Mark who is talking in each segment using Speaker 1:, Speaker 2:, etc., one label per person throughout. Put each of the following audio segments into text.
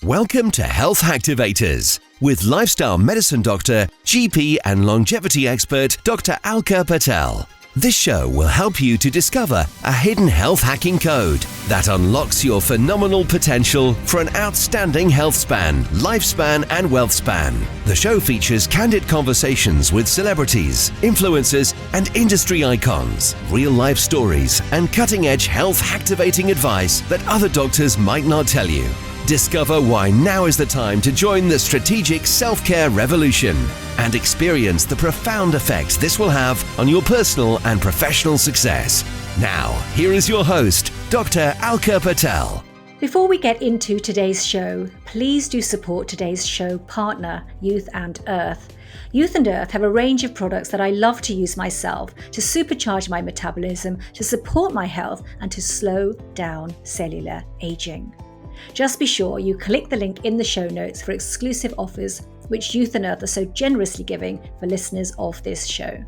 Speaker 1: Welcome to Health Hacktivators with lifestyle medicine doctor, GP and longevity expert Dr. Alka Patel. This show will help you to discover a hidden health hacking code that unlocks your phenomenal potential for an outstanding health span, lifespan and wealth span. The show features candid conversations with celebrities, influencers and industry icons, real-life stories and cutting-edge health activating advice that other doctors might not tell you. Discover why now is the time to join the strategic self-care revolution and experience the profound effects this will have on your personal and professional success. Now, here is your host, Dr. Alka Patel.
Speaker 2: Before we get into today's show, please do support today's show partner, Youth and Earth. Youth and Earth have a range of products that I love to use myself to supercharge my metabolism, to support my health, and to slow down cellular aging. Just be sure you click the link in the show notes for exclusive offers which Youth and Earth are so generously giving for listeners of this show.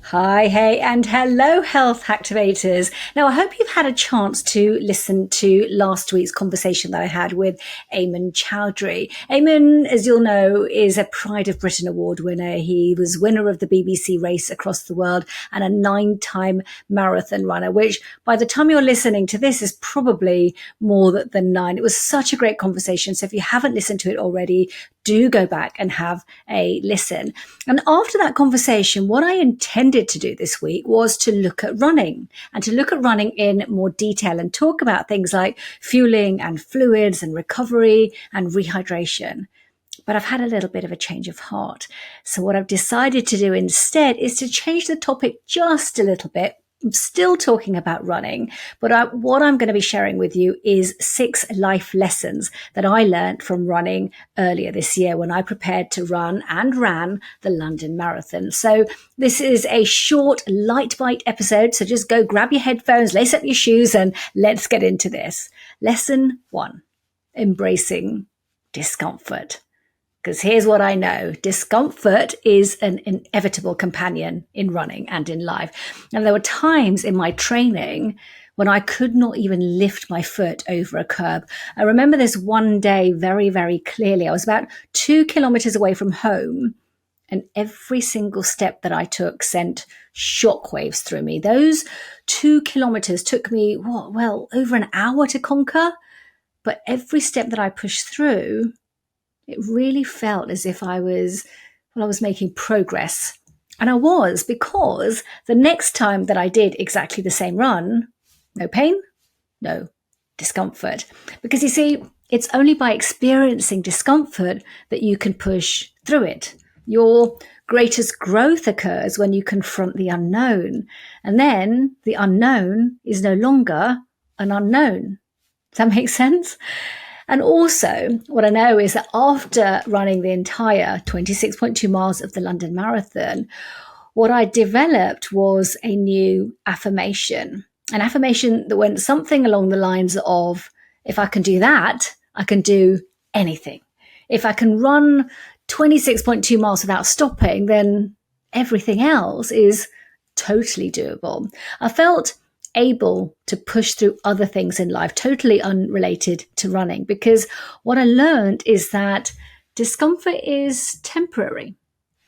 Speaker 2: Hi, hey, and hello, Health Hacktivators. Now, I hope you've had a chance to listen to last week's conversation that I had with Emon Choudhury. Emon, as you'll know, is a Pride of Britain Award winner. He was winner of the BBC race across the world and a 9-time marathon runner, which by the time you're listening to this is probably more than 9. It was such a great conversation. So if you haven't listened to it already, do go back and have a listen. And after that conversation, what I intended to do this week was to look at running and to look at running in more detail and talk about things like fueling and fluids and recovery and rehydration. But I've had a little bit of a change of heart. So what I've decided to do instead is to change the topic just a little bit. I'm still talking about running, but what I'm going to be sharing with you is 6 life lessons that I learned from running earlier this year when I prepared to run and ran the London Marathon. So this is a short, light bite episode. So just go grab your headphones, lace up your shoes, and let's get into this. Lesson 1, embracing discomfort. Because here's what I know. Discomfort is an inevitable companion in running and in life. And there were times in my training when I could not even lift my foot over a curb. I remember this one day very, very clearly. I was about 2 kilometers away from home, and every single step that I took sent shockwaves through me. Those 2 kilometers took me, over an hour to conquer. But every step that I pushed through, it really felt as if I was making progress. And I was, because the next time that I did exactly the same run, no pain, no discomfort. Because you see, it's only by experiencing discomfort that you can push through it. Your greatest growth occurs when you confront the unknown. And then the unknown is no longer an unknown. Does that make sense? And also, what I know is that after running the entire 26.2 miles of the London Marathon, what I developed was a new affirmation, an affirmation that went something along the lines of, if I can do that, I can do anything. If I can run 26.2 miles without stopping, then everything else is totally doable. I felt able to push through other things in life, totally unrelated to running, because what I learned is that discomfort is temporary.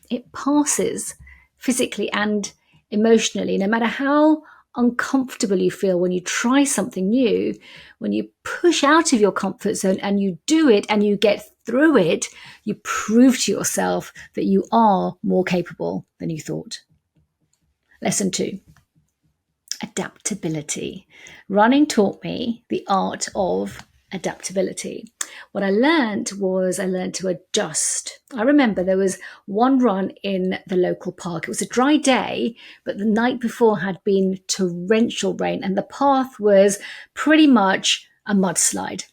Speaker 2: It passes physically and emotionally. No matter how uncomfortable you feel when you try something new, when you push out of your comfort zone and you do it and you get through it, you prove to yourself that you are more capable than you thought. Lesson 2. Adaptability. Running taught me the art of adaptability. What I learned to adjust. I remember there was one run in the local park. It was a dry day, but the night before had been torrential rain and the path was pretty much a mudslide.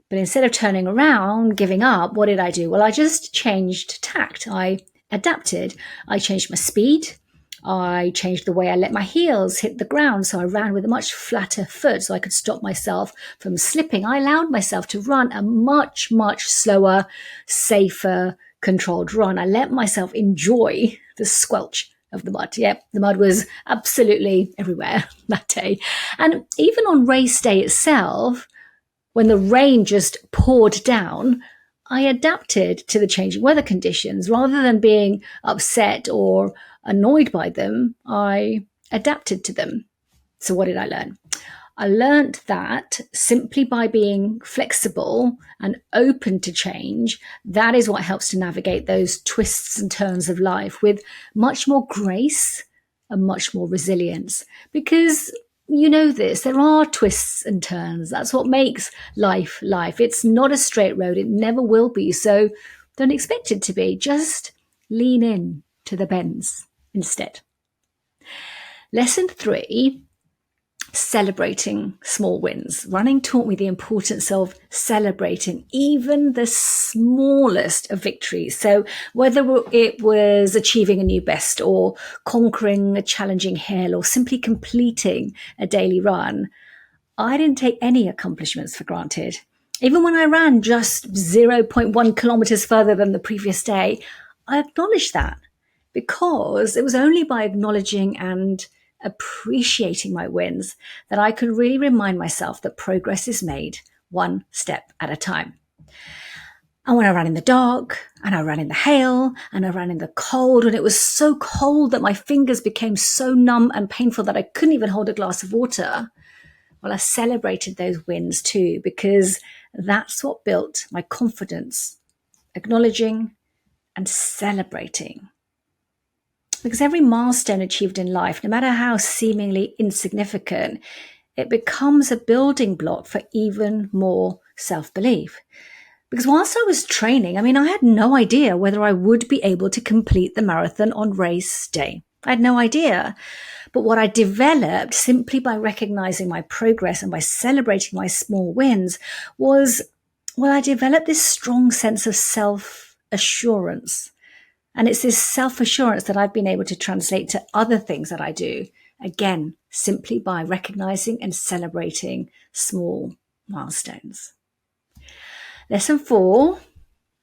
Speaker 2: But instead of turning around, giving up, what did I do? Well, I just changed tact. I adapted. I changed my speed. I changed the way I let my heels hit the ground, so I ran with a much flatter foot so I could stop myself from slipping. I allowed myself to run a much, much slower, safer, controlled run. I let myself enjoy the squelch of the mud. Yep, the mud was absolutely everywhere that day. And even on race day itself, When the rain just poured down, I adapted to the changing weather conditions. Rather than being upset or annoyed by them, I adapted to them. So what did I learn? I learned that simply by being flexible and open to change, that is what helps to navigate those twists and turns of life with much more grace and much more resilience. Because you know this, there are twists and turns. That's what makes life life. It's not a straight road. It never will be. So don't expect it to be. Just lean in to the bends instead. Lesson 3, celebrating small wins. Running taught me the importance of celebrating even the smallest of victories. So whether it was achieving a new best or conquering a challenging hill or simply completing a daily run, I didn't take any accomplishments for granted. Even when I ran just 0.1 kilometers further than the previous day, I acknowledged that, because it was only by acknowledging and appreciating my wins that I could really remind myself that progress is made one step at a time. And when I ran in the dark, and I ran in the hail, and I ran in the cold, and it was so cold that my fingers became so numb and painful that I couldn't even hold a glass of water, well, I celebrated those wins too, because that's what built my confidence, acknowledging and celebrating. Because every milestone achieved in life, no matter how seemingly insignificant, it becomes a building block for even more self-belief. Because whilst I was training, I had no idea whether I would be able to complete the marathon on race day. I had no idea. But what I developed simply by recognizing my progress and by celebrating my small wins was, well, I developed this strong sense of self-assurance. And it's this self-assurance that I've been able to translate to other things that I do, again, simply by recognizing and celebrating small milestones. Lesson 4,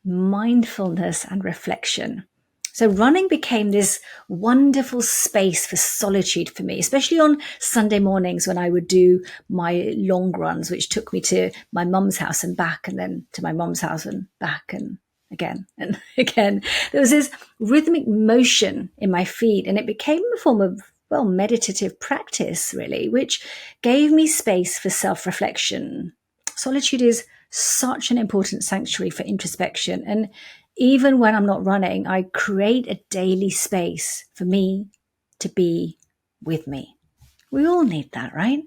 Speaker 2: mindfulness and reflection. So running became this wonderful space for solitude for me, especially on Sunday mornings when I would do my long runs, which took me to my mum's house and back, and then to my mum's house and back, and again and again. There was this rhythmic motion in my feet, and it became a form of, well, meditative practice, really, which gave me space for self-reflection. Solitude is such an important sanctuary for introspection, and even when I'm not running, I create a daily space for me to be with me. We all need that, right?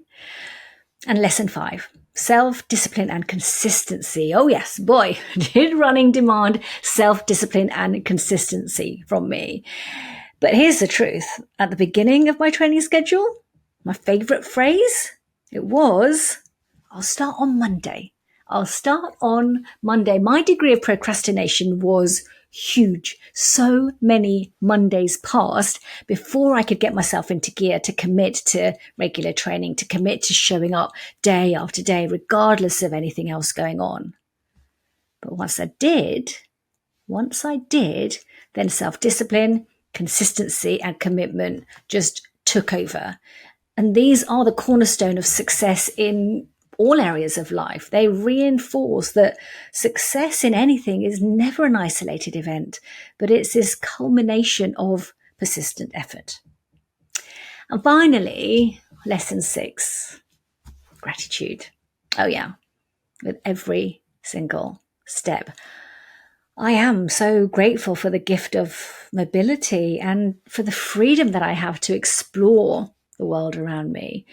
Speaker 2: And lesson 5, self-discipline and consistency. Oh yes, boy, did running demand self-discipline and consistency from me. But here's the truth. At the beginning of my training schedule, my favorite phrase, it was, I'll start on Monday. I'll start on Monday. My degree of procrastination was huge. So many Mondays passed before I could get myself into gear to commit to regular training, to commit to showing up day after day, regardless of anything else going on. But once I did, then self-discipline, consistency, and commitment just took over. And these are the cornerstone of success in all areas of life. They reinforce that success in anything is never an isolated event, but it's this culmination of persistent effort. And finally, lesson 6, gratitude. Oh yeah, with every single step. I am so grateful for the gift of mobility and for the freedom that I have to explore the world around me.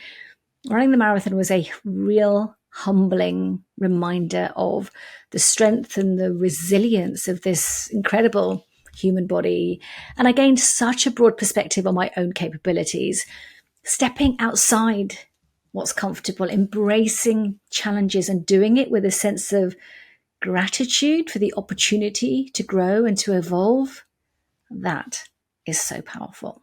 Speaker 2: Running the marathon was a real humbling reminder of the strength and the resilience of this incredible human body. And I gained such a broad perspective on my own capabilities, stepping outside what's comfortable, embracing challenges and doing it with a sense of gratitude for the opportunity to grow and to evolve. That is so powerful.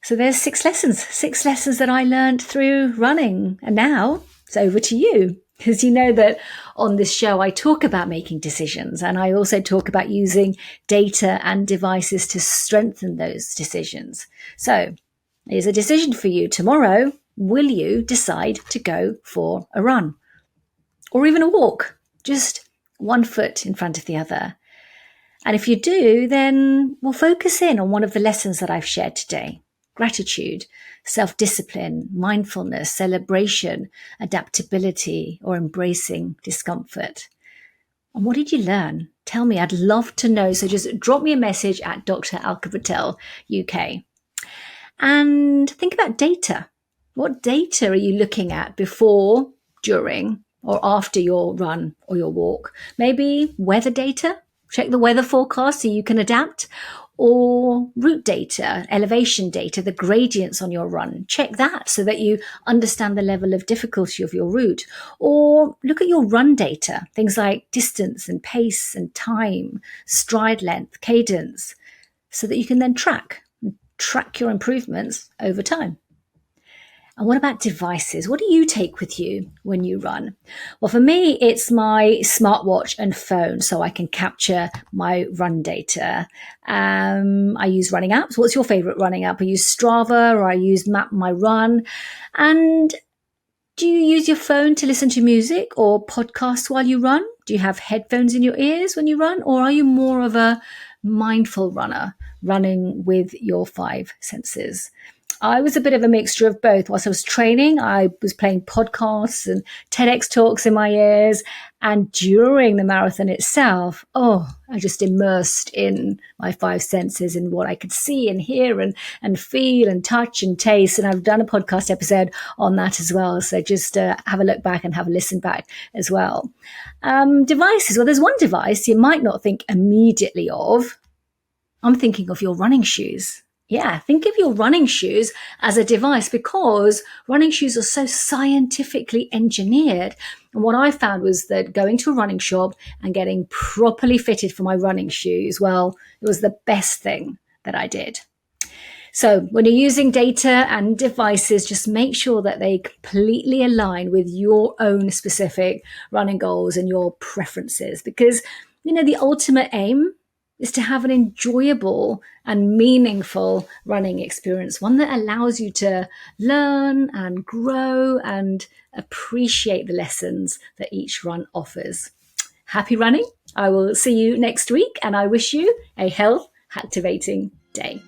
Speaker 2: So there's 6 lessons that I learned through running. And now it's over to you, because you know that on this show, I talk about making decisions, and I also talk about using data and devices to strengthen those decisions. So here's a decision for you tomorrow. Will you decide to go for a run? or even a walk, just one foot in front of the other. And if you do, then we'll focus in on one of the lessons that I've shared today. Gratitude, self-discipline, mindfulness, celebration, adaptability, or embracing discomfort. And what did you learn? Tell me, I'd love to know. So just drop me a message at Dr. Alka Patel UK. And think about data. What data are you looking at before, during, or after your run or your walk? Maybe weather data. Check the weather forecast so you can adapt. Or route data, elevation data, the gradients on your run. Check that so that you understand the level of difficulty of your route. Or look at your run data, things like distance and pace and time, stride length, cadence, so that you can then track your improvements over time. And what about devices? What do you take with you when you run? Well, for me, it's my smartwatch and phone so I can capture my run data. I use running apps. What's your favorite running app? I use Strava or I use Map My Run. And do you use your phone to listen to music or podcasts while you run? Do you have headphones in your ears when you run? Or are you more of a mindful runner, running with your five senses? I was a bit of a mixture of both. Whilst I was training, I was playing podcasts and TEDx talks in my ears. And during the marathon itself, I just immersed in my five senses in what I could see and hear and feel and touch and taste. And I've done a podcast episode on that as well. So just have a look back and have a listen back as well. Devices. Well, there's one device you might not think immediately of. I'm thinking of your running shoes. Yeah, think of your running shoes as a device because running shoes are so scientifically engineered. And what I found was that going to a running shop and getting properly fitted for my running shoes, well, it was the best thing that I did. So when you're using data and devices, just make sure that they completely align with your own specific running goals and your preferences because, the ultimate aim is to have an enjoyable and meaningful running experience, one that allows you to learn and grow and appreciate the lessons that each run offers. Happy running. I will see you next week and I wish you a health activating day.